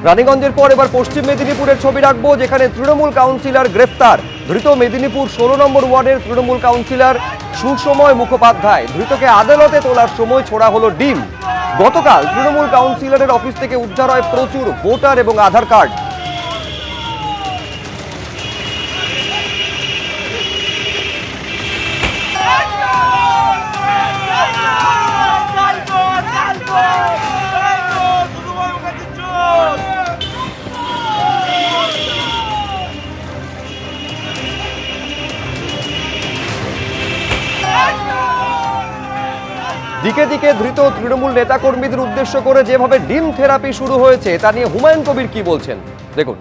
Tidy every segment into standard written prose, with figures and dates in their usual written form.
রানীগঞ্জের পর এবার পশ্চিম মেদিনীপুরের ছবি রাখবো, যেখানে তৃণমূল কাউন্সিলর গ্রেফতার। ধৃত মেদিনীপুর 16 নম্বর ওয়ার্ডের তৃণমূল কাউন্সিলর সুসময় মুখোপাধ্যায়। ধৃতকে আদালতে তোলার সময় ছোড়া হলো ডিম। গতকাল তৃণমূল কাউন্সিলরের অফিস থেকে উদ্ধার হয় প্রচুর ভোটার এবং আধার কার্ড। দিকে দিকে ধৃত তৃণমূল নেতাকর্মীদের উদ্দেশ্য করে যেভাবে ডিম থেরাপি শুরু হয়েছে তা নিয়ে হুমায়ুন কবির কি বলছেন দেখুন।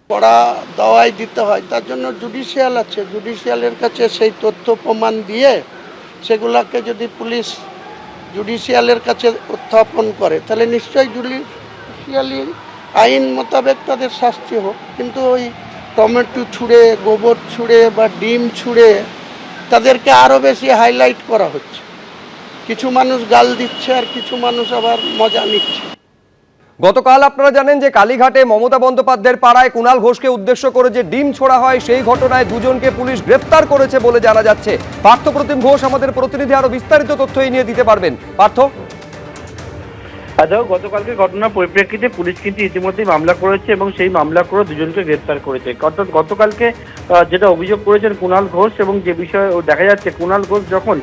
কড়া দাওয়াই দিতে হয়, তার জন্য জুডিশিয়াল আছে। জুডিশিয়ালের কাছে সেই তথ্য প্রমাণ দিয়ে সেগুলোকে যদি পুলিশ জুডিশিয়ালের কাছে উত্থাপন করে, তাহলে নিশ্চয়ই জুডিশিয়ালি আইন মোতাবেক তাদের শাস্তি হোক। কিন্তু ওই টমেটো ছুঁড়ে, গোবর ছুঁড়ে বা ডিম ছুঁড়ে তাদেরকে আরও বেশি হাইলাইট করা হচ্ছে। কিছু মানুষ গাল দিচ্ছে আর কিছু মানুষ আবার মজা নিচ্ছে। গতকাল আপনারা জানেন যে কালীঘাটে মমতা বন্দ্যোপাধ্যায়ের পাড়ায় কুণাল ঘোষকে উদ্দেশ্য করে যে ডিম ছোড়া হয়, সেই ঘটনায় দুজনকে পুলিশ গ্রেফতার করেছে বলে জানা যাচ্ছে। পার্থপ্রতিম ঘোষ আমাদের প্রতিনিধি, আরো বিস্তারিত তথ্য এই নিয়ে দিতে পারবেন। পার্থ। গতকালকে ঘটনার পরিপ্রেক্ষিতে পুলিশ কিন্তু ইতিমধ্যেই মামলা করেছে এবং সেই মামলা করে দুজনকে গ্রেফতার করেছে। গতকালকে যেটা অভিযোগ করেছেন কুণাল ঘোষ, এবং যে বিষয়ে দেখা যাচ্ছে কুণাল ঘোষ যখন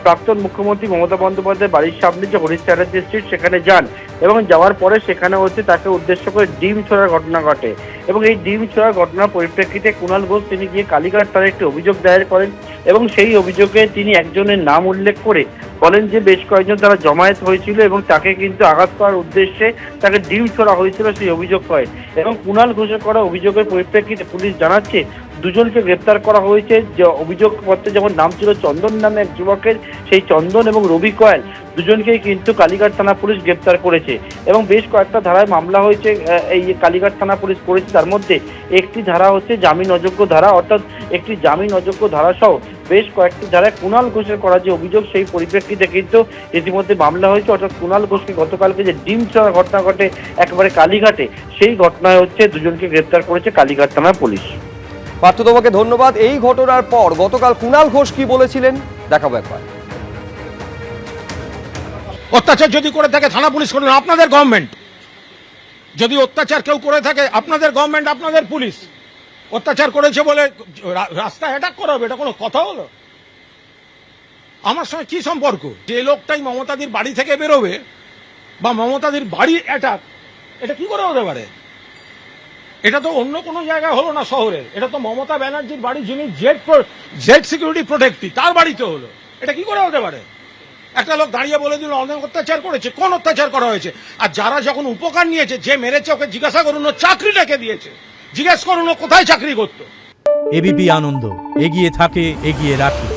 প্রাক্তন মুখ্যমন্ত্রী মমতা বন্দ্যোপাধ্যায় বাড়ির সামনে যে হরিশ চ্যাটার্জি স্ট্রিট সেখানে যান, এবং যাওয়ার পরে সেখানে তাকে উদ্দেশ্য করে ডিম ছোড়ার ঘটনা ঘটে। এবং এই ডিম ছোড়ার ঘটনার পরিপ্রেক্ষিতে কুণাল ঘোষ তিনি গিয়ে কালীঘাট থানায় একটি অভিযোগ দায়ের করেন, এবং সেই অভিযোগে তিনি একজনের নাম উল্লেখ করে বলেন যে বেশ কয়েকজন তারা জমায়েত হয়েছিল এবং তাকে কিন্তু আঘাত করার উদ্দেশ্যে তাকে ডিম ছোড়া হয়েছিল, সেই অভিযোগ হয়। এবং কুণাল ঘোষের করা অভিযোগের পরিপ্রেক্ষিতে পুলিশ জানাচ্ছে দুজনকে গ্রেপ্তার করা হয়েছে। যে অভিযোগপত্রে যেমন নাম ছিল চন্দন নামে এক যুবকের, সেই চন্দন এবং রবি কয়েল দুজনকেই কিন্তু কালীঘাট থানা পুলিশ গ্রেপ্তার করেছে। এবং বেশ কয়েকটা ধারায় মামলা হয়েছে এই কালীঘাট থানা পুলিশ করেছে। তার মধ্যে একটি ধারা হচ্ছে জামিন অযোগ্য ধারা, অর্থাৎ একটি জামিন অযোগ্য ধারা সহ বেশ কয়েকটি ধারায় কুণাল ঘোষের করা যে অভিযোগ, সেই পরিপ্রেক্ষিতে কিন্তু ইতিমধ্যে মামলা হয়েছে। অর্থাৎ কুণাল ঘোষকে গতকালকে যে ডিম ছোড়ার ঘটনা ঘটে একেবারে কালীঘাটে, সেই ঘটনায় দুজনকে গ্রেপ্তার করেছে কালীঘাট থানার পুলিশ। পার্থ, তোমাকে ধন্যবাদ। এই ঘটনার পর গতকাল কুণাল ঘোষ কি বলেছিলেন দেখাবো একবার। অত্যাচার যদি করে থাকে থানা পুলিশ করুন, আপনাদের গভর্নমেন্ট। যদি অত্যাচার কেউ করে থাকে আপনাদের গভর্নমেন্ট, আপনাদের পুলিশ। অত্যাচার করেছে বলে রাস্তায় অ্যাটাক করা হবে, এটা কোনো কথা হলো? আমার সঙ্গে কি সম্পর্ক? যে লোকটাই মমতাদির বাড়ি থেকে বেরোবে বা মমতাদির বাড়ি অ্যাটাক, এটা কি করে হতে পারে? এটা তো অন্য কোনো জায়গায় হলো না শহরে, এটা তো মমতা ব্যানার্জির বাড়ি, যিনি জেড সিকিউরিটি প্রোটেক্টি, তার বাড়িতে হলো। এটা কি করে হতে পারে? একটা লোক দাঁড়িয়ে বলে দিল অনেক অত্যাচার করেছে। কোন অত্যাচার করা হয়েছে? আর যারা যখন উপকার নিয়েছে, যে মেরেছে ওকে জিজ্ঞাসা করুন ও চাকরিটাকে দিয়েছে, জিজ্ঞেস করুন ও কোথায় চাকরি করতো। এবিপি আনন্দ, এগিয়ে থাকে, এগিয়ে রাখে।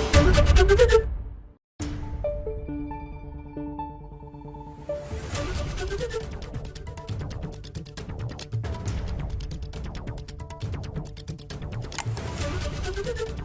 Thank you.